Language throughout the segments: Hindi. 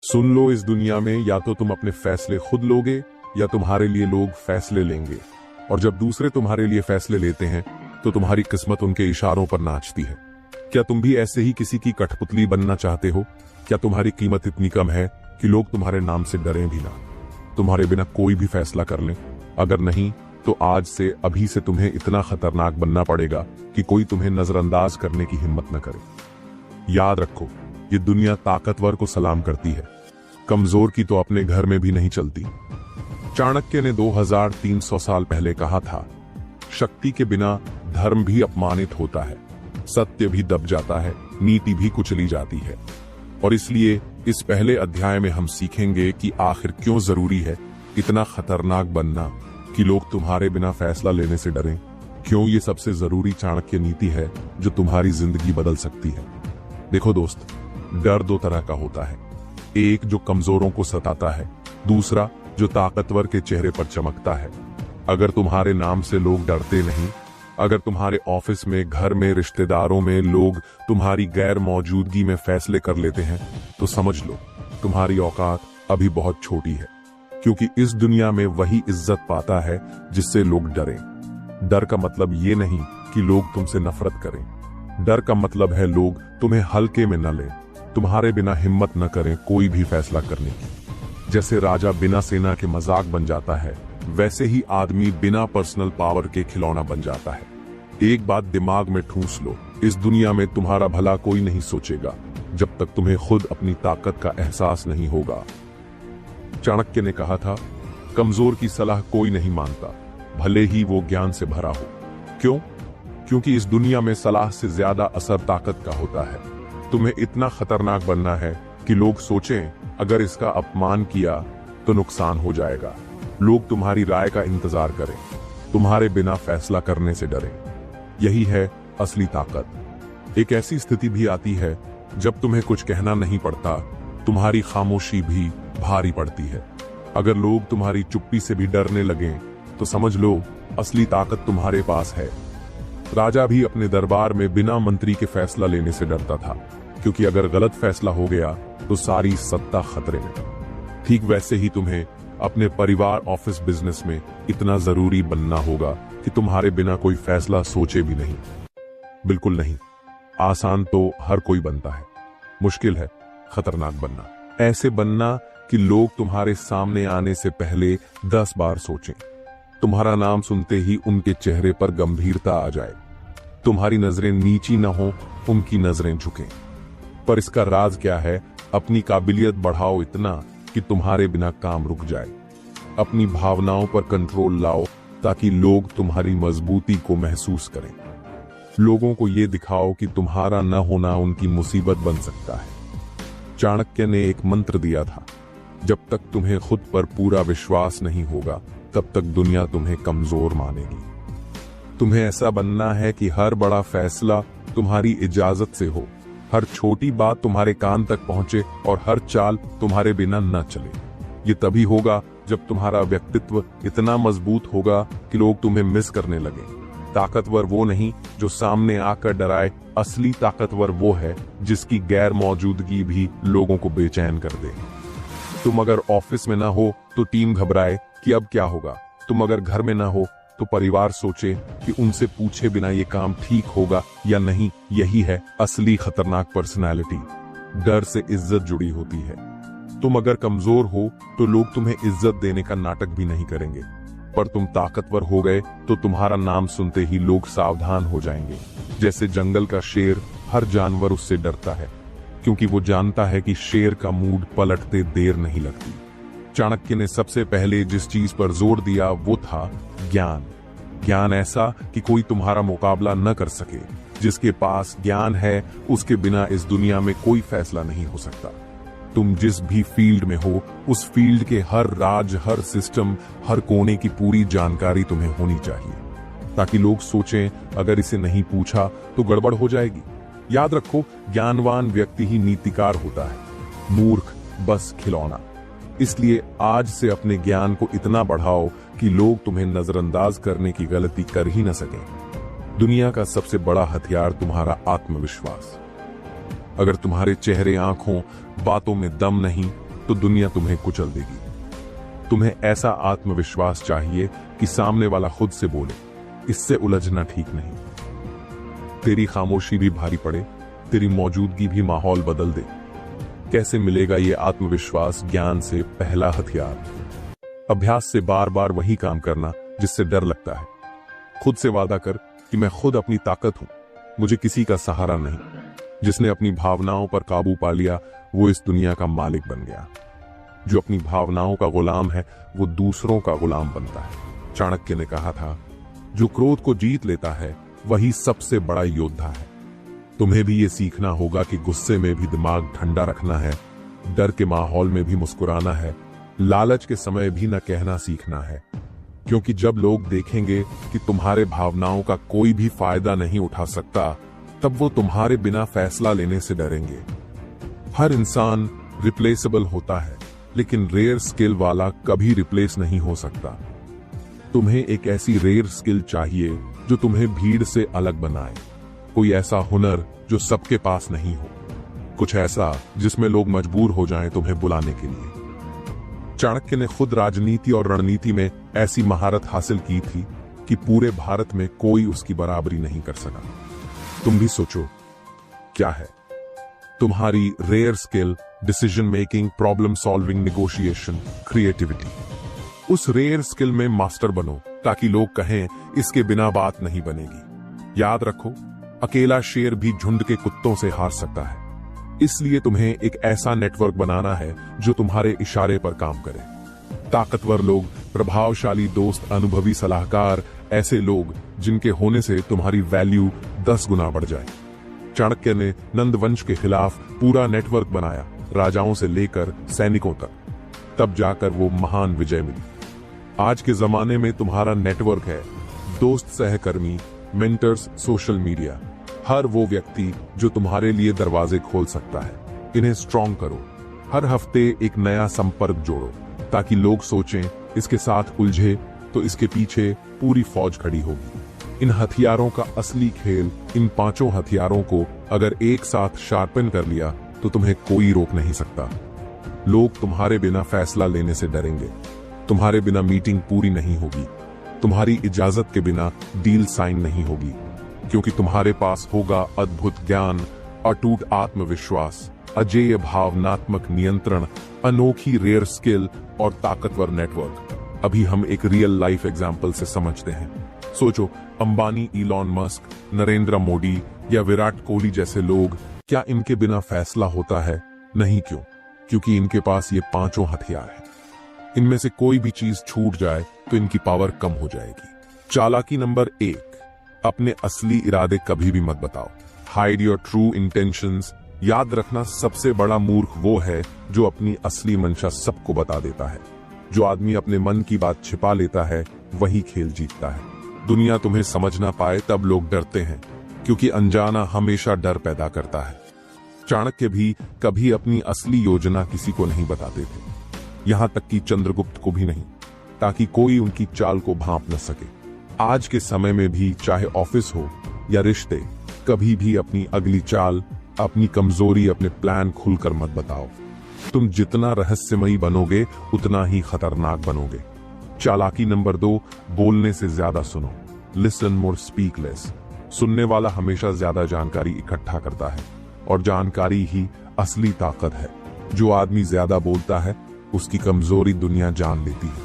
सुन लो, इस दुनिया में या तो तुम अपने फैसले खुद लोगे या तुम्हारे लिए लोग फैसले लेंगे। और जब दूसरे तुम्हारे लिए फैसले लेते हैं तो तुम्हारी किस्मत उनके इशारों पर नाचती है। क्या तुम भी ऐसे ही किसी की कठपुतली बनना चाहते हो? क्या तुम्हारी कीमत इतनी कम है कि लोग तुम्हारे नाम से डरें भी ना, तुम्हारे बिना कोई भी फैसला कर लें? अगर नहीं तो आज से अभी से तुम्हें इतना खतरनाक बनना पड़ेगा कि कोई तुम्हें नजरअंदाज करने की हिम्मत न करे। याद रखो, ये दुनिया ताकतवर को सलाम करती है, कमजोर की तो अपने घर में भी नहीं चलती। चाणक्य ने 2300 साल पहले कहा था, शक्ति के बिना धर्म भी अपमानित होता है, सत्य भी दब जाता है, नीति भी कुचली जाती है। और इसलिए इस पहले अध्याय में हम सीखेंगे कि आखिर क्यों जरूरी है इतना खतरनाक बनना कि लोग तुम्हारे बिना फैसला लेने से डरें। क्यों ये सबसे जरूरी चाणक्य नीति है जो तुम्हारी जिंदगी बदल सकती है। देखो दोस्त, डर दो तरह का होता है, एक जो कमजोरों को सताता है, दूसरा जो ताकतवर के चेहरे पर चमकता है। अगर तुम्हारे नाम से लोग डरते नहीं, अगर तुम्हारे ऑफिस में, घर में, रिश्तेदारों में लोग तुम्हारी गैर मौजूदगी में फैसले कर लेते हैं, तो समझ लो तुम्हारी औकात अभी बहुत छोटी है। क्योंकि इस दुनिया में वही इज्जत पाता है जिससे लोग डरें। डर का मतलब ये नहीं कि लोग तुमसे नफरत करें, डर का मतलब है लोग तुम्हें हल्के में न लें, तुम्हारे बिना हिम्मत न करें कोई भी फैसला करने की। जैसे राजा बिना सेना के मजाक बन जाता है, वैसे ही आदमी बिना पर्सनल पावर के खिलौना बन जाता है। एक बात दिमाग में ठूंस लो, इस दुनिया में तुम्हारा भला कोई नहीं सोचेगा जब तक तुम्हें खुद अपनी ताकत का एहसास नहीं होगा। चाणक्य ने कहा था, कमजोर की सलाह कोई नहीं मानता, भले ही वो ज्ञान से भरा हो। क्यों? क्योंकि इस दुनिया में सलाह से ज्यादा असर ताकत का होता है। तुम्हें इतना खतरनाक बनना है कि लोग सोचें अगर इसका अपमान किया तो नुकसान हो जाएगा। लोग तुम्हारी राय का इंतजार करें, तुम्हारे बिना फैसला करने से डरें। यही है असली ताकत। एक ऐसी स्थिति भी आती है जब तुम्हें कुछ कहना नहीं पड़ता, तुम्हारी खामोशी भी भारी पड़ती है। अगर लोग तुम्हारी चुप्पी से भी डरने लगें तो समझ लो असली ताकत तुम्हारे पास है। राजा भी अपने दरबार में बिना मंत्री के फैसला लेने से डरता था, क्योंकि अगर गलत फैसला हो गया तो सारी सत्ता खतरे में। ठीक वैसे ही तुम्हें अपने परिवार, ऑफिस, बिजनेस में इतना जरूरी बनना होगा कि तुम्हारे बिना कोई फैसला सोचे भी नहीं। बिल्कुल नहीं। आसान तो हर कोई बनता है, मुश्किल है खतरनाक बनना। ऐसे बनना कि लोग तुम्हारे सामने आने से पहले 10 बार सोचें, तुम्हारा नाम सुनते ही उनके चेहरे पर गंभीरता आ जाए, तुम्हारी नजरें नीची न हो, उनकी नजरें झुकें। पर इसका राज क्या है? अपनी काबिलियत बढ़ाओ इतना कि तुम्हारे बिना काम रुक जाए। अपनी भावनाओं पर कंट्रोल लाओ ताकि लोग तुम्हारी मजबूती को महसूस करें। लोगों को ये दिखाओ कि तुम्हारा न होना उनकी मुसीबत बन सकता है। चाणक्य ने एक मंत्र दिया था, जब तक तुम्हें खुद पर पूरा विश्वास नहीं होगा तब तक दुनिया तुम्हें कमजोर मानेगी। तुम्हें ऐसा बनना है कि हर बड़ा फैसला तुम्हारी इजाजत से हो, हर छोटी बात तुम्हारे कान तक पहुंचे और हर चाल तुम्हारे बिना न चले। ये तभी होगा जब तुम्हारा व्यक्तित्व इतना मजबूत होगा कि लोग तुम्हें मिस करने लगे। ताकतवर वो नहीं जो सामने आकर डराए, असली ताकतवर वो है जिसकी गैर मौजूदगी भी लोगों को बेचैन कर दे। तुम अगर ऑफिस में ना हो तो टीम घबराए कि अब क्या होगा। तुम अगर घर में ना हो तो परिवार सोचे कि उनसे पूछे बिना ये काम ठीक होगा या नहीं। यही है असली खतरनाक पर्सनालिटी। डर से इज्जत जुड़ी होती है। तुम अगर कमजोर हो तो लोग तुम्हें इज्जत देने का नाटक भी नहीं करेंगे, पर तुम ताकतवर हो गए तो तुम्हारा नाम सुनते ही लोग सावधान हो जाएंगे। जैसे जंगल का शेर, हर जानवर उससे डरता है क्योंकि वो जानता है कि शेर का मूड पलटते देर नहीं लगती। चाणक्य ने सबसे पहले जिस चीज पर जोर दिया वो था ज्ञान। ज्ञान ऐसा कि कोई तुम्हारा मुकाबला न कर सके। जिसके पास ज्ञान है उसके बिना इस दुनिया में कोई फैसला नहीं हो सकता। तुम जिस भी फील्ड में हो, उस फील्ड के हर राज, हर सिस्टम, हर कोने की पूरी जानकारी तुम्हें होनी चाहिए, ताकि लोग सोचें अगर इसे नहीं पूछा तो गड़बड़ हो जाएगी। याद रखो, ज्ञानवान व्यक्ति ही नीतिकार होता है, मूर्ख बस खिलौना। इसलिए आज से अपने ज्ञान को इतना बढ़ाओ कि लोग तुम्हें नजरअंदाज करने की गलती कर ही न सकें। दुनिया का सबसे बड़ा हथियार तुम्हारा आत्मविश्वास। अगर तुम्हारे चेहरे, आंखों, बातों में दम नहीं तो दुनिया तुम्हें कुचल देगी। तुम्हें ऐसा आत्मविश्वास चाहिए कि सामने वाला खुद से बोले, इससे उलझना ठीक नहीं। तेरी खामोशी भी भारी पड़े, तेरी मौजूदगी भी माहौल बदल दे। कैसे मिलेगा ये आत्मविश्वास? ज्ञान से पहला हथियार, अभ्यास से बार बार वही काम करना जिससे डर लगता है। खुद से वादा कर कि मैं खुद अपनी ताकत हूं, मुझे किसी का सहारा नहीं। जिसने अपनी भावनाओं पर काबू पा लिया वो इस दुनिया का मालिक बन गया। जो अपनी भावनाओं का गुलाम है वो दूसरों का गुलाम बनता है। चाणक्य ने कहा था, जो क्रोध को जीत लेता है वही सबसे बड़ा योद्धा है। तुम्हें भी ये सीखना होगा कि गुस्से में भी दिमाग ठंडा रखना है, डर के माहौल में भी मुस्कुराना है, लालच के समय भी न कहना सीखना है। क्योंकि जब लोग देखेंगे कि तुम्हारे भावनाओं का कोई भी फायदा नहीं उठा सकता, तब वो तुम्हारे बिना फैसला लेने से डरेंगे। हर इंसान रिप्लेसेबल होता है, लेकिन रेयर स्किल वाला कभी रिप्लेस नहीं हो सकता। तुम्हें एक ऐसी रेयर स्किल चाहिए जो तुम्हें भीड़ से अलग बनाए। कोई ऐसा हुनर जो सबके पास नहीं हो, कुछ ऐसा जिसमें लोग मजबूर हो जाएं तुम्हें बुलाने के लिए। चाणक्य ने खुद राजनीति और रणनीति में ऐसी महारत हासिल की थी कि पूरे भारत में कोई उसकी बराबरी नहीं कर सका। तुम भी सोचो, क्या है तुम्हारी rare skill? Decision making, problem solving, negotiation, creativity. उस रेयर स्किल में मास्टर बनो ताकि लोग कहें इसके बिना बात नहीं बनेगी। याद रखो, अकेला शेर भी झुंड के कुत्तों से हार सकता है। इसलिए तुम्हें एक ऐसा नेटवर्क बनाना है जो तुम्हारे इशारे पर काम करे। ताकतवर लोग, प्रभावशाली दोस्त, अनुभवी सलाहकार, ऐसे लोग जिनके होने से तुम्हारी वैल्यू 10 गुना बढ़ जाए। चाणक्य ने नंद वंश के खिलाफ पूरा नेटवर्क बनाया, राजाओं से लेकर सैनिकों तक। तब जाकर वो महान विजय मिली। आज के जमाने में तुम्हारा नेटवर्क है दोस्त, सहकर्मी, मेंटर्स, सोशल मीडिया, हर वो व्यक्ति जो तुम्हारे लिए दरवाजे खोल सकता है। इन्हें स्ट्रॉन्ग करो। हर हफ्ते एक नया संपर्क जोड़ो ताकि लोग सोचें इसके साथ उलझे तो इसके पीछे पूरी फौज खड़ी होगी। इन हथियारों का असली खेल, इन 5 हथियारों को अगर एक साथ शार्पन कर लिया तो तुम्हें कोई रोक नहीं सकता। लोग तुम्हारे बिना फैसला लेने से डरेंगे, तुम्हारे बिना मीटिंग पूरी नहीं होगी, तुम्हारी इजाजत के बिना डील साइन नहीं होगी, क्योंकि तुम्हारे पास होगा अद्भुत ज्ञान, अटूट आत्मविश्वास, अजेय भावनात्मक नियंत्रण, अनोखी रेयर स्किल और ताकतवर नेटवर्क। अभी हम एक रियल लाइफ एग्जाम्पल से समझते हैं। सोचो, अंबानी, इलॉन मस्क, नरेंद्र मोदी या विराट कोहली जैसे लोग, क्या इनके बिना फैसला होता है? नहीं। क्यों? क्योंकि इनके पास ये 5 हथियार हैं। इनमें से कोई भी चीज छूट जाए तो इनकी पावर कम हो जाएगी। चालाकी नंबर 1, अपने असली इरादे कभी भी मत बताओ। Hide your true intentions. याद रखना, सबसे बड़ा मूर्ख वो है जो अपनी असली मंशा सबको बता देता है। जो आदमी अपने मन की बात छिपा लेता है वही खेल जीतता है। दुनिया तुम्हें समझ ना पाए तब लोग डरते हैं, क्योंकि अनजाना हमेशा डर पैदा करता है। चाणक्य भी कभी अपनी असली योजना किसी को नहीं बताते थे, यहां तक कि चंद्रगुप्त को भी नहीं, ताकि कोई उनकी चाल को भांप न सके। आज के समय में भी, चाहे ऑफिस हो या रिश्ते, कभी भी अपनी अगली चाल, अपनी कमजोरी, अपने प्लान खुलकर मत बताओ। तुम जितना रहस्यमयी बनोगे उतना ही खतरनाक बनोगे। चालाकी नंबर 2, बोलने से ज्यादा सुनो। Listen more, speak less. सुनने वाला हमेशा ज्यादा जानकारी इकट्ठा करता है, और जानकारी ही असली ताकत है। जो आदमी ज्यादा बोलता है उसकी कमजोरी दुनिया जान लेती है,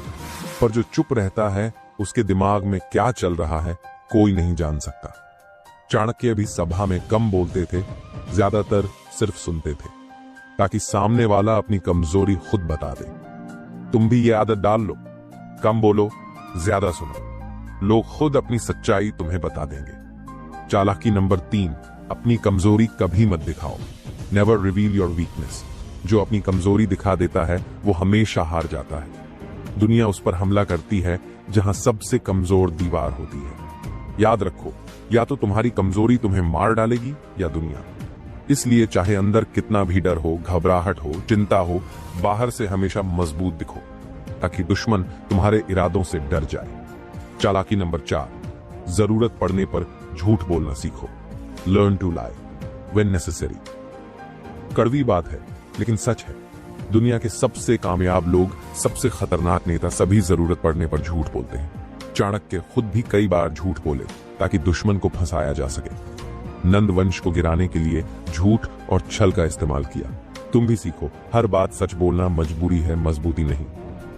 पर जो चुप रहता है उसके दिमाग में क्या चल रहा है कोई नहीं जान सकता। चाणक्य भी सभा में कम बोलते थे, ज्यादातर सिर्फ सुनते थे, ताकि सामने वाला अपनी कमजोरी खुद बता दे। तुम भी ये आदत डाल लो, कम बोलो, ज्यादा सुनो। लोग खुद अपनी सच्चाई तुम्हें बता देंगे। चालाकी नंबर 3, अपनी कमजोरी कभी मत दिखाओ। Never reveal your weakness. जो अपनी कमजोरी दिखा देता है वो हमेशा हार जाता है। दुनिया उस पर हमला करती है जहां सबसे कमजोर दीवार होती है। याद रखो, या तो तुम्हारी कमजोरी तुम्हें मार डालेगी या दुनिया। इसलिए चाहे अंदर कितना भी डर हो, घबराहट हो, चिंता हो, बाहर से हमेशा मजबूत दिखो, ताकि दुश्मन तुम्हारे इरादों से डर जाए। चालाकी नंबर 4, जरूरत पड़ने पर झूठ बोलना सीखो। Learn to lie when necessary. कड़वी बात है लेकिन सच है। दुनिया के सबसे कामयाब लोग, सबसे खतरनाक नेता सभी जरूरत पड़ने पर झूठ बोलते हैं। चाणक्य खुद भी कई बार झूठ बोले ताकि दुश्मन को फंसाया जा सके। नंद वंश को गिराने के लिए झूठ और छल का इस्तेमाल किया। तुम भी सीखो, हर बात सच बोलना मजबूरी है, मजबूती नहीं।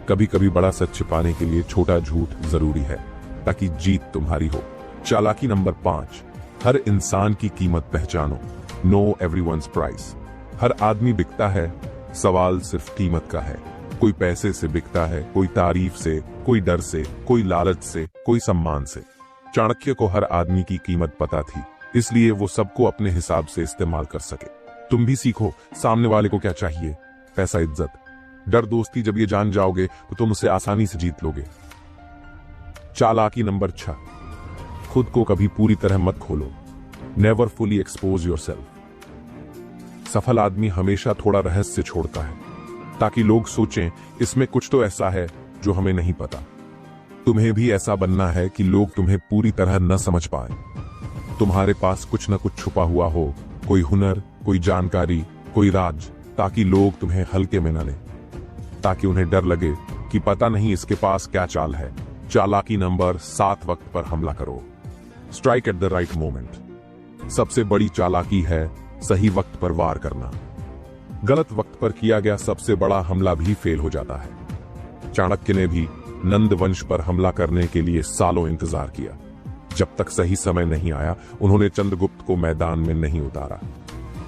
कभी कभी बड़ा सच छिपाने के लिए छोटा झूठ जरूरी है ताकि जीत तुम्हारी हो। चालाकी नंबर 5, हर इंसान की कीमत पहचानो। No everyone's price. हर आदमी बिकता है, सवाल सिर्फ कीमत का है। कोई पैसे से बिकता है, कोई तारीफ से, कोई डर से, कोई लालच से, कोई सम्मान से। चाणक्य को हर आदमी की कीमत पता थी, इसलिए वो सबको अपने हिसाब से इस्तेमाल कर सके। तुम भी सीखो, सामने वाले को क्या चाहिए, पैसा, इज्जत, डर, दोस्ती। जब ये जान जाओगे तो तुम उसे आसानी से जीत लोगे। चालाकी नंबर 6, खुद को कभी पूरी तरह मत खोलो। Never fully expose yourself. सफल आदमी हमेशा थोड़ा रहस्य छोड़ता है ताकि लोग सोचें इसमें कुछ तो ऐसा है जो हमें नहीं पता। तुम्हें भी ऐसा बनना है कि लोग तुम्हें पूरी तरह न समझ पाए। तुम्हारे पास कुछ न कुछ छुपा हुआ हो, कोई हुनर, कोई जानकारी, कोई राज, ताकि लोग तुम्हें हल्के में न लें, ताकि उन्हें डर लगे कि पता नहीं इसके पास क्या चाल है। चालाकी नंबर 7, वक्त पर हमला करो। Strike at the right moment. सबसे बड़ी चालाकी है सही वक्त पर वार करना। गलत वक्त पर किया गया सबसे बड़ा हमला भी फेल हो जाता है। चाणक्य ने भी नंद वंश पर हमला करने के लिए सालों इंतजार किया। जब तक सही समय नहीं आया, उन्होंने चंद्रगुप्त को मैदान में नहीं उतारा।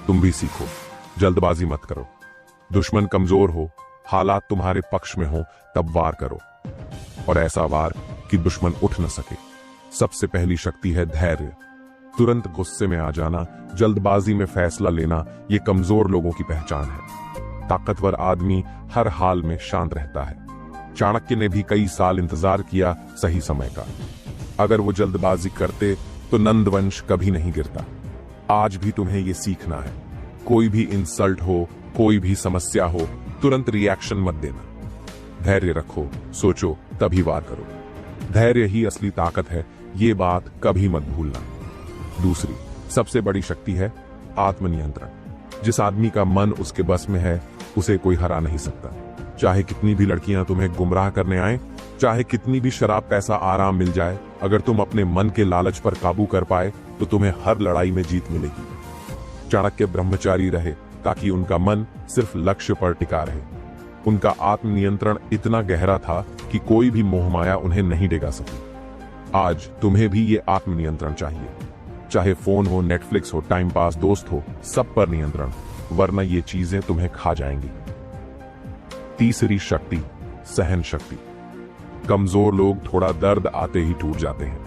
तुम भी सीखो, जल्दबाजी मत करो। दुश्मन कमजोर हो, हालात तुम्हारे पक्ष में हो, तब वार करो, और ऐसा वार कि दुश्मन उठ न सके। सबसे पहली शक्ति है धैर्य। तुरंत गुस्से में आ जाना, जल्दबाजी में फैसला लेना, ये कमजोर लोगों की पहचान है। ताकतवर आदमी हर हाल में शांत रहता है। चाणक्य ने भी कई साल इंतजार किया सही समय का। अगर वो जल्दबाजी करते तो नंद वंश कभी नहीं गिरता। आज भी तुम्हें ये सीखना है, कोई भी इंसल्ट हो, कोई भी समस्या हो, तुरंत रिएक्शन मत देना। धैर्य रखो, सोचो, तभी वार करो। धैर्य ही असली ताकत है, ये बात कभी मत भूलना। दूसरी सबसे बड़ी शक्ति है आत्मनियंत्रण। जिस आदमी का मन उसके बस में है, उसे कोई हरा नहीं सकता। चाहे कितनी भी लड़कियां तुम्हें गुमराह करने आए, चाहे कितनी भी शराब, पैसा, आराम मिल जाए, अगर तुम अपने मन के लालच पर काबू कर पाए तो तुम्हें हर लड़ाई में जीत मिलेगी। चाणक्य ब्रह्मचारी रहे ताकि उनका मन सिर्फ लक्ष्य पर टिका रहे। उनका आत्मनियंत्रण इतना गहरा था कि कोई भी मोहमाया उन्हें नहीं डिगा सकी। आज तुम्हें भी ये आत्मनियंत्रण चाहिए। चाहे फोन हो, नेटफ्लिक्स हो, टाइम पास, दोस्त हो, सब पर नियंत्रण, वरना ये चीजें तुम्हें खा जाएंगी। तीसरी शक्ति सहन शक्ति। कमजोर लोग थोड़ा दर्द आते ही टूट जाते हैं।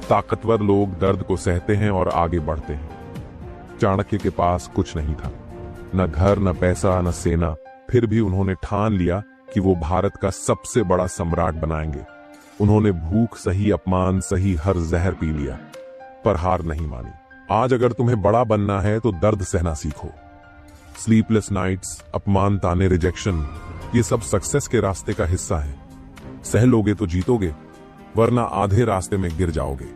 ताकतवर लोग दर्द को सहते हैं और आगे बढ़ते हैं। चाणक्य के पास कुछ नहीं था, न घर, न पैसा, न सेना, फिर भी उन्होंने ठान लिया कि वो भारत का सबसे बड़ा सम्राट बनाएंगे। उन्होंने भूख सही, अपमान सही, हर जहर पी लिया, पर हार नहीं मानी। आज अगर तुम्हें बड़ा बनना है तो दर्द सहना सीखो। स्लीपलेस नाइट्स, अपमान, ताने, रिजेक्शन, ये सब सक्सेस के रास्ते का हिस्सा है। सह लोगे तो जीतोगे, वरना आधे रास्ते में गिर जाओगे।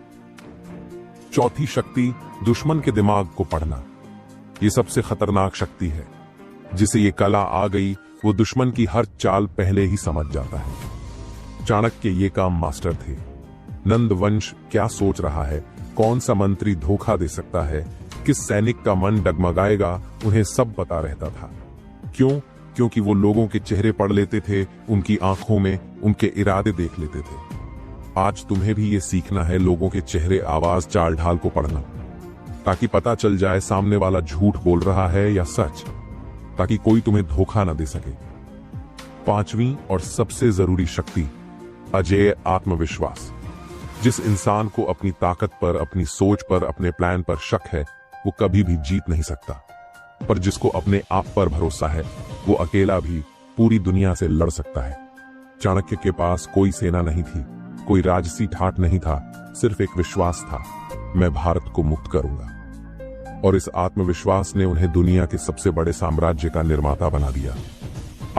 चौथी शक्ति दुश्मन के दिमाग को पढ़ना। ये सबसे खतरनाक शक्ति है। जिसे ये कला आ गई, वो दुश्मन की हर चाल पहले ही समझ जाता है। चाणक्य ये काम मास्टर थे। नंद वंश क्या सोच रहा है, कौन सा मंत्री धोखा दे सकता है, किस सैनिक का मन डगमगाएगा, उन्हें सब पता रहता था। क्यों? क्योंकि वो लोगों के चेहरे पढ़ लेते थे, उनकी आंखों में उनके इरादे देख लेते थे। आज तुम्हें भी ये सीखना है, लोगों के चेहरे, आवाज, चाल ढाल को पढ़ना, ताकि पता चल जाए सामने वाला झूठ बोल रहा है या सच, ताकि कोई तुम्हें धोखा न दे सके। पांचवी और सबसे जरूरी शक्ति अजेय आत्मविश्वास। जिस इंसान को अपनी ताकत पर, अपनी सोच पर, अपने प्लान पर शक है, वो कभी भी जीत नहीं सकता। पर जिसको अपने आप पर भरोसा है, वो अकेला भी पूरी दुनिया से लड़ सकता है। चाणक्य के पास कोई सेना नहीं थी, कोई राजसी ठाठ नहीं था, सिर्फ एक विश्वास था, मैं भारत को मुक्त करूंगा। और इस आत्मविश्वास ने उन्हें दुनिया के सबसे बड़े साम्राज्य का निर्माता बना दिया।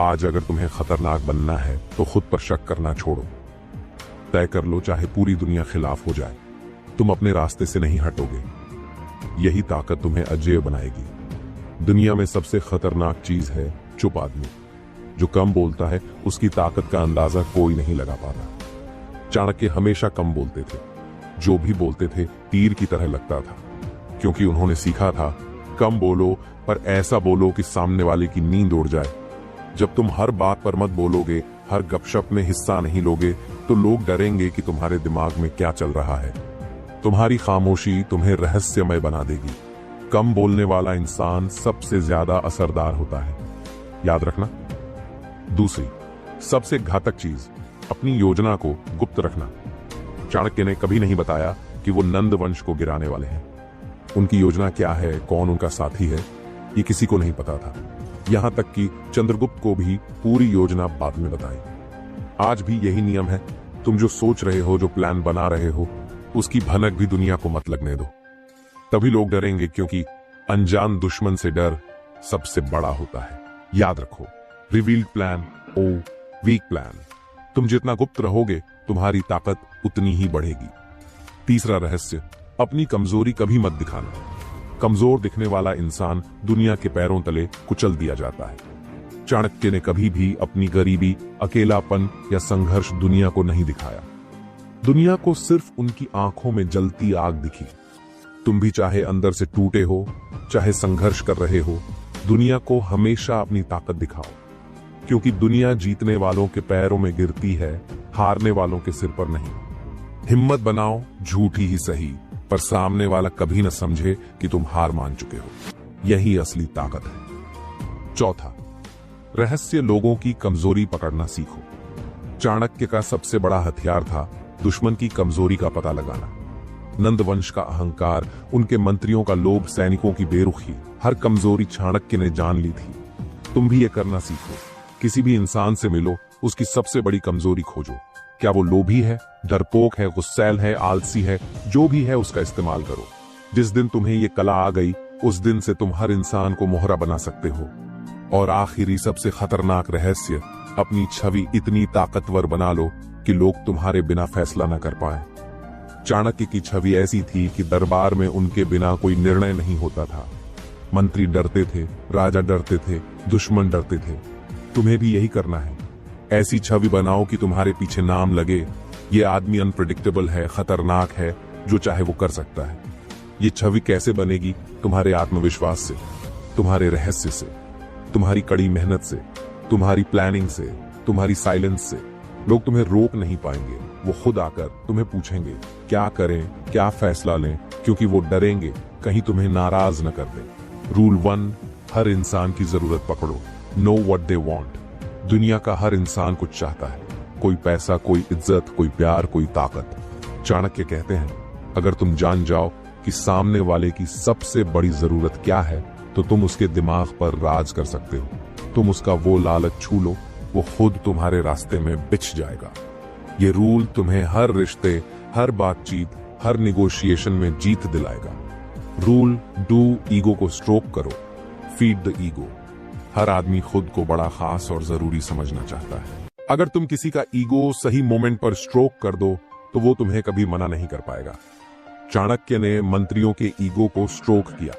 आज अगर तुम्हें खतरनाक बनना है तो खुद पर शक करना छोड़ो। तय कर लो, चाहे पूरी दुनिया खिलाफ हो जाए, तुम अपने रास्ते से नहीं हटोगे। यही ताकत तुम्हें अजेय बनाएगी। दुनिया में सबसे खतरनाक चीज है चुप आदमी। जो कम बोलता है उसकी ताकत का अंदाजा कोई नहीं लगा पाता। चाणक्य हमेशा कम बोलते थे, जो भी बोलते थे तीर की तरह लगता था, क्योंकि उन्होंने सीखा था कम बोलो पर ऐसा बोलो कि सामने वाले की नींद उड़ जाए। जब तुम हर बात पर मत बोलोगे, हर गपशप में हिस्सा नहीं लोगे, तो लोग डरेंगे कि तुम्हारे दिमाग में क्या चल रहा है। तुम्हारी खामोशी तुम्हें रहस्यमय बना देगी। कम बोलने वाला इंसान सबसे ज्यादा असरदार होता है, याद रखना। दूसरी सबसे घातक चीज, अपनी योजना को गुप्त रखना। चाणक्य ने कभी नहीं बताया कि वो नंद वंश को गिराने वाले हैं। उनकी योजना क्या है, कौन उनका साथी है, ये किसी को नहीं पता था। यहां तक कि चंद्रगुप्त को भी पूरी योजना बाद में बताई। आज भी यही नियम है, तुम जो सोच रहे हो, जो प्लान बना रहे हो, उसकी भनक भी दुनिया को मत लगने दो। तभी लोग डरेंगे, क्योंकि अनजान दुश्मन से डर सबसे बड़ा होता है। याद रखो, रिवील्ड प्लान ओ वीक प्लान। तुम जितना गुप्त रहोगे, तुम्हारी ताकत उतनी ही बढ़ेगी। तीसरा रहस्य, अपनी कमजोरी कभी मत दिखाना। कमजोर दिखने वाला इंसान दुनिया के पैरों तले कुचल दिया जाता है। चाणक्य ने कभी भी अपनी गरीबी, अकेलापन या संघर्ष दुनिया को नहीं दिखाया। दुनिया को सिर्फ उनकी आंखों में जलती आग दिखी। तुम भी चाहे अंदर से टूटे हो, चाहे संघर्ष कर रहे हो, दुनिया को हमेशा अपनी ताकत दिखाओ, क्योंकि दुनिया जीतने वालों के पैरों में गिरती है, हारने वालों के सिर पर नहीं। हिम्मत बनाओ, झूठी ही सही, पर सामने वाला कभी न समझे कि तुम हार मान चुके हो। यही असली ताकत है। चौथा रहस्य, लोगों की कमजोरी पकड़ना सीखो। चाणक्य का सबसे बड़ा हथियार था दुश्मन की कमजोरी का पता लगाना। नंदवंश का अहंकार, उनके मंत्रियों का लोभ, सैनिकों की बेरुखी, हर कमजोरी चाणक्य ने जान ली थी। तुम भी ये करना सीखो। किसी भी इंसान से मिलो, उसकी सबसे बड़ी कमजोरी खोजो। क्या वो लोभी है, डरपोक है, गुस्सैल है, आलसी है? जो भी है उसका इस्तेमाल करो। जिस दिन तुम्हें ये कला आ गई, उस दिन से तुम हर इंसान को मोहरा बना सकते हो। और आखिरी सबसे खतरनाक रहस्य, अपनी छवि इतनी ताकतवर बना लो कि लोग तुम्हारे बिना फैसला न कर पाए। चाणक्य की छवि ऐसी थी कि दरबार में उनके बिना कोई निर्णय नहीं होता था। मंत्री डरते थे, राजा डरते थे, दुश्मन डरते थे। तुम्हें भी यही करना है। ऐसी छवि बनाओ कि तुम्हारे पीछे नाम लगे, ये आदमी अनप्रेडिक्टेबल है, खतरनाक है, जो चाहे वो कर सकता है। ये छवि कैसे बनेगी? तुम्हारे आत्मविश्वास से, तुम्हारे रहस्य से, तुम्हारी कड़ी मेहनत से, तुम्हारी प्लानिंग से, तुम्हारी साइलेंस से। लोग तुम्हें रोक नहीं पाएंगे, वो खुद आकर तुम्हें पूछेंगे क्या करें, क्या फैसला लें, क्योंकि वो डरेंगे कहीं तुम्हें नाराज न कर दें। रूल 1, हर इंसान की जरूरत पकड़ो। Know what they want. दुनिया का हर इंसान कुछ चाहता है, कोई पैसा, कोई इज्जत, कोई प्यार, कोई ताकत। चाणक्य कहते हैं, अगर तुम जान जाओ कि सामने वाले की सबसे बड़ी जरूरत क्या है, तो तुम उसके दिमाग पर राज कर सकते हो। तुम उसका वो लालच छू लो, वो खुद तुम्हारे रास्ते में बिछ जाएगा। ये रूल तुम्हें हर रिश्ते, हर बातचीत, हर निगोशिएशन में जीत दिलाएगा। रूल 2, ईगो को स्ट्रोक करो। Feed the ego. हर आदमी खुद को बड़ा खास और जरूरी समझना चाहता है। अगर तुम किसी का ईगो सही मोमेंट पर स्ट्रोक कर दो, तो वो तुम्हें कभी मना नहीं कर पाएगा। चाणक्य ने मंत्रियों के ईगो को स्ट्रोक किया।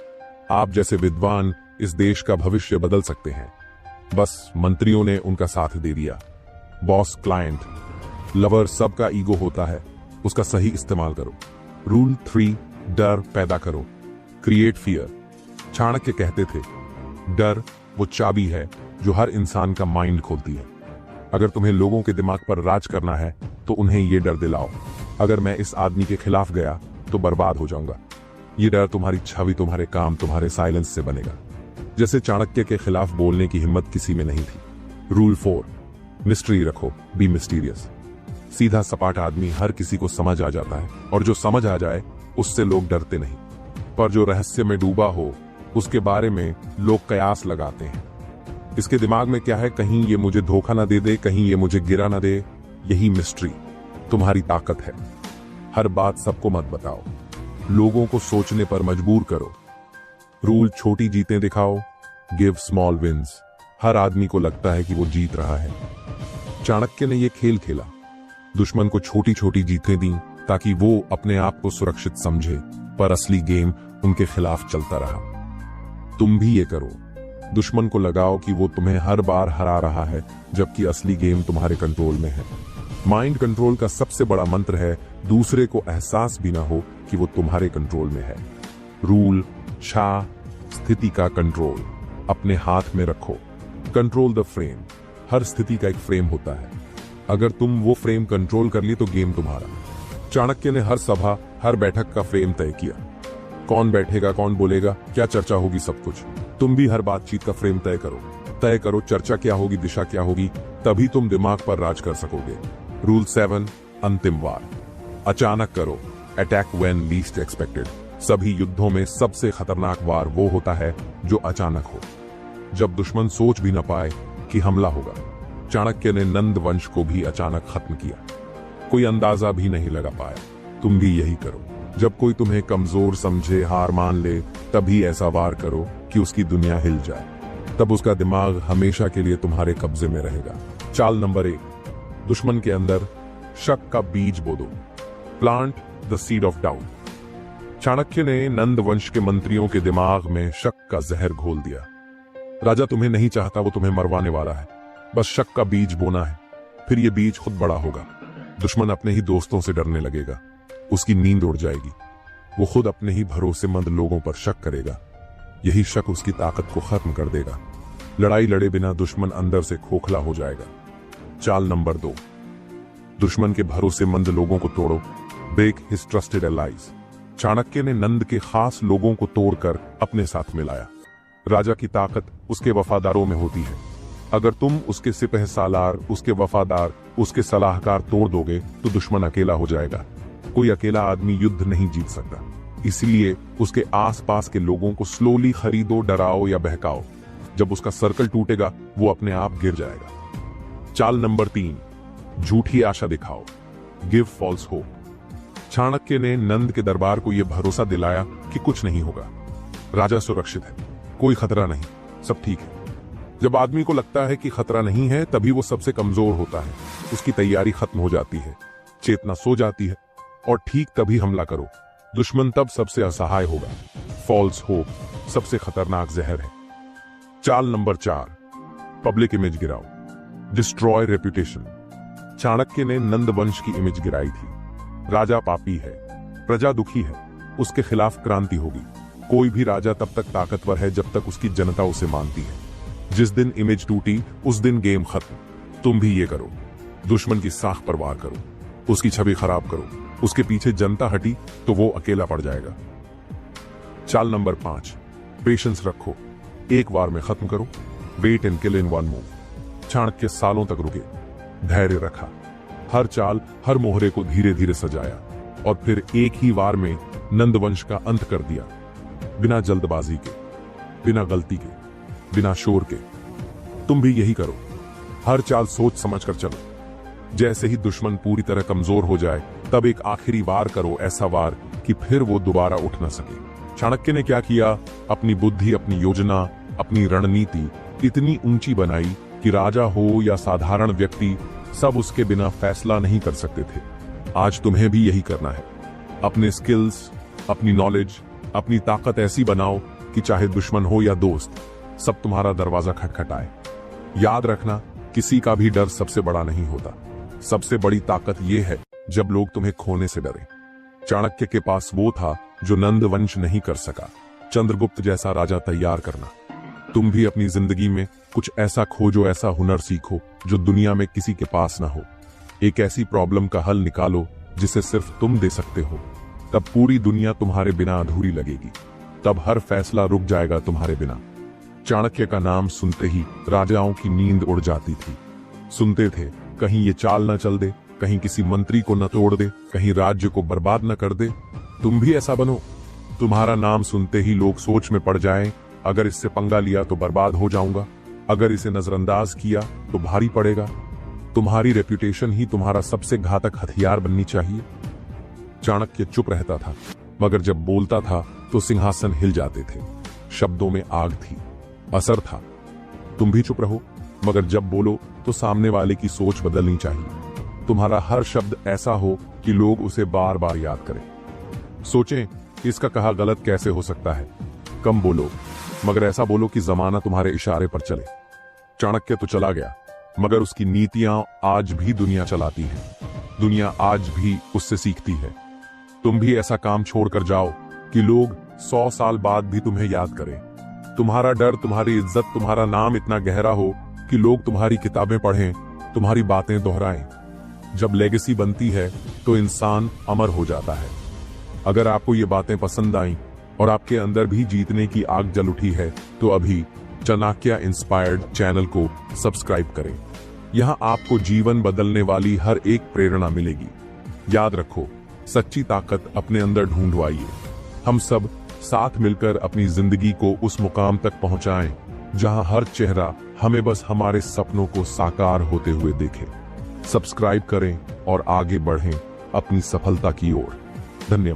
आप जैसे विद्वान इस देश का भविष्य बदल सकते हैं। बस मंत्रियों ने उनका साथ दे दिया। बॉस, क्लाइंट, लवर, सबका ईगो होता है, उसका सही इस्तेमाल करो। रूल 3, डर पैदा करो। Create fear. चाणक्य कहते थे, डर वो चाबी है जो हर इंसान का माइंड खोलती है। अगर तुम्हें लोगों के दिमाग पर राज करना है, तो उन्हें ये डर दिलाओ, अगर मैं इस आदमी के खिलाफ गया तो बर्बाद हो जाऊंगा। ये डर तुम्हारी छवि, तुम्हारे काम, तुम्हारे साइलेंस से बनेगा। जैसे चाणक्य के खिलाफ बोलने की हिम्मत किसी में नहीं थी। रूल 4, मिस्ट्री रखो। Be mysterious. सीधा सपाट आदमी हर किसी को समझ आ जाता है, और जो समझ आ जाए उससे लोग डरते नहीं। पर जो रहस्य में डूबा हो, उसके बारे में लोग कयास लगाते हैं। इसके दिमाग में क्या है, कहीं ये मुझे धोखा ना दे दे, कहीं ये मुझे गिरा ना दे। यही मिस्ट्री तुम्हारी ताकत है। हर बात सबको मत बताओ, लोगों को सोचने पर मजबूर करो। रूल, छोटी जीतें दिखाओ। Give small wins. हर आदमी को लगता है कि वो जीत रहा है। चाणक्य ने यह खेल खेला, दुश्मन को छोटी छोटी जीतें दी ताकि वो अपने आप को सुरक्षित समझे, पर असली गेम उनके खिलाफ चलता रहा। तुम भी ये करो। दुश्मन को लगाओ कि वो तुम्हें हर बार हरा रहा है, जबकि असली गेम तुम्हारे कंट्रोल में है। माइंड कंट्रोल का सबसे बड़ा मंत्र है दूसरे को एहसास भी ना हो कि वो तुम्हारे कंट्रोल में है। रूल शाह स्थिति का कंट्रोल अपने हाथ में रखो। Control the frame. हर स्थिति का एक फ्रेम होता है, अगर तुम वो फ्रेम कंट्रोल कर ली तो गेम तुम्हारा। चाणक्य ने हर सभा हर बैठक का फ्रेम तय किया। कौन बैठेगा, कौन बोलेगा, क्या चर्चा होगी, सब कुछ। तुम भी हर बातचीत का फ्रेम तय करो चर्चा क्या होगी, दिशा क्या होगी, तभी तुम दिमाग पर राज कर सकोगे। रूल 7 अंतिम वार। अचानक करो। Attack when least expected. सभी युद्धों में सबसे खतरनाक वार वो होता है जो अचानक हो, जब दुश्मन सोच भी न पाए कि हमला होगा। चाणक्य ने नंद वंश को भी अचानक खत्म किया, कोई अंदाजा भी नहीं लगा पाया। तुम भी यही करो। जब कोई तुम्हें कमजोर समझे, हार मान ले, तभी ऐसा वार करो कि उसकी दुनिया हिल जाए। तब उसका दिमाग हमेशा के लिए तुम्हारे कब्जे में रहेगा। चाल नंबर 1, दुश्मन के अंदर शक का बीज बो दो। Plant the seed of doubt. Chanakya ने नंद वंश के मंत्रियों के दिमाग में शक का जहर घोल दिया। राजा तुम्हें नहीं चाहता, वो तुम्हें मरवाने वाला है। बस शक का बीज बोना है, फिर ये बीज खुद बड़ा होगा। दुश्मन अपने ही दोस्तों से डरने लगेगा, उसकी नींद उड़ जाएगी, वो खुद अपने ही भरोसेमंद लोगों पर शक करेगा। यही शक उसकी ताकत को खत्म कर देगा। लड़ाई लड़े बिना दुश्मन अंदर से खोखला हो जाएगा। चाल नंबर 2, दुश्मन के भरोसेमंद लोगों को तोड़ो। Break his trusted allies. Chanakya ने नंद के खास लोगों को तोड़कर अपने साथ मिलाया। राजा की ताकत उसके वफादारों में होती है। अगर तुम उसके सिपह सालार, उसके वफादार, उसके सलाहकार तोड़ दोगे तो दुश्मन अकेला हो जाएगा। कोई अकेला आदमी युद्ध नहीं जीत सकता, इसलिए उसके आसपास के लोगों को स्लोली खरीदो, डराओ या बहकाओ। जब उसका सर्कल टूटेगा वो अपने आप गिर जाएगा। चाल नंबर 3, झूठी आशा दिखाओ। Give false hope. चाणक्य ने नंद के दरबार को यह भरोसा दिलाया कि कुछ नहीं होगा, राजा सुरक्षित है, कोई खतरा नहीं, सब ठीक है। जब आदमी को लगता है कि खतरा नहीं है, तभी वो सबसे कमजोर होता है। उसकी तैयारी खत्म हो जाती है, चेतना सो जाती है, और ठीक तभी हमला करो। दुश्मन तब सबसे असहाय होगा। फॉल्स होप सबसे खतरनाक जहर है। चाल नंबर 4, पब्लिक इमेज गिराओ। Destroy reputation. चाणक्य ने नंद वंश की इमेज गिराई थी। राजा पापी है, प्रजा दुखी है, उसके खिलाफ क्रांति होगी। कोई भी राजा तब तक ताकतवर है जब तक उसकी जनता उसे मानती है। जिस दिन इमेज टूटी उस दिन गेम खत्म। तुम भी ये करो। दुश्मन की साख पर वार करो, उसकी छवि खराब करो। उसके पीछे जनता हटी तो वो अकेला पड़ जाएगा। चाल नंबर 5, पेशेंस रखो, एक वार में खत्म करो। Wait and kill in one move. Chanakya सालों तक रुके, धैर्य रखा, हर चाल हर मोहरे को धीरे धीरे सजाया, और फिर एक ही वार में नंदवंश का अंत कर दिया। बिना जल्दबाजी के, बिना गलती के, बिना शोर के। तुम भी यही करो, हर चाल सोच समझ कर चलो। जैसे ही दुश्मन पूरी तरह कमजोर हो जाए, तब एक आखिरी वार करो, ऐसा वार कि फिर वो दोबारा उठ न सके। चाणक्य ने क्या किया? अपनी बुद्धि, अपनी योजना, अपनी रणनीति इतनी ऊंची बनाई कि राजा हो या साधारण व्यक्ति, सब उसके बिना फैसला नहीं कर सकते थे। आज तुम्हें भी यही करना है। अपने स्किल्स, अपनी नॉलेज, अपनी ताकत ऐसी बनाओ कि चाहे दुश्मन हो या दोस्त, सब तुम्हारा दरवाजा खटखटाए। याद रखना, किसी का भी डर सबसे बड़ा नहीं होता। सबसे बड़ी ताकत यह है जब लोग तुम्हें खोने से डरे। चाणक्य के पास वो था जो नंद वंश नहीं कर सका, चंद्रगुप्त जैसा राजा तैयार करना। तुम भी अपनी जिंदगी में कुछ ऐसा खोजो, ऐसा हुनर सीखो जो दुनिया में किसी के पास ना हो। एक ऐसी प्रॉब्लम का हल निकालो जिसे सिर्फ तुम दे सकते हो। तब पूरी दुनिया तुम्हारे बिना अधूरी लगेगी। तब हर फैसला रुक जाएगा तुम्हारे बिना। चाणक्य का नाम सुनते ही राजाओं की नींद उड़ जाती थी। सुनते थे, कहीं ये चाल न चल दे, कहीं किसी मंत्री को न तोड़ दे, कहीं राज्य को बर्बाद न कर दे। तुम भी ऐसा बनो। तुम्हारा नाम सुनते ही लोग सोच में पड़ जाएं, अगर इससे पंगा लिया तो बर्बाद हो जाऊंगा, अगर इसे नजरअंदाज किया तो भारी पड़ेगा। तुम्हारी रेप्यूटेशन ही तुम्हारा सबसे घातक हथियार बननी चाहिए। चाणक्य चुप रहता था, मगर जब बोलता था तो सिंहासन हिल जाते थे। शब्दों में आग थी, असर था। तुम भी चुप रहो, मगर जब बोलो तो सामने वाले की सोच बदलनी चाहिए। तुम्हारा हर शब्द ऐसा हो कि लोग उसे बार बार याद करें। सोचें, इसका कहा गलत कैसे हो सकता है। कम बोलो, मगर ऐसा बोलो कि जमाना तुम्हारे इशारे पर चले। चाणक्य तो चला गया, मगर उसकी नीतियां आज भी दुनिया चलाती है। दुनिया आज भी उससे सीखती है। तुम भी ऐसा काम छोड़कर जाओ कि लोग 100 साल बाद भी तुम्हें याद करें। तुम्हारा डर, तुम्हारी इज्जत, तुम्हारा नाम इतना गहरा हो कि लोग तुम्हारी किताबें पढ़ें, तुम्हारी बातें दोहराएं। जब लेगेसी बनती है तो इंसान अमर हो जाता है। अगर आपको ये बातें पसंद आईं और आपके अंदर भी जीतने की आग जल उठी है तो अभी चाणक्य इंस्पायर्ड चैनल को सब्सक्राइब करें। यहां आपको जीवन बदलने वाली हर एक प्रेरणा मिलेगी। याद रखो, सच्ची ताकत अपने अंदर ढूंढवाइए। हम सब साथ मिलकर अपनी जिंदगी को उस मुकाम तक पहुंचाएं जहां हर चेहरा हमें बस हमारे सपनों को साकार होते हुए देखे। सब्सक्राइब करें और आगे बढ़ें अपनी सफलता की ओर। धन्यवाद।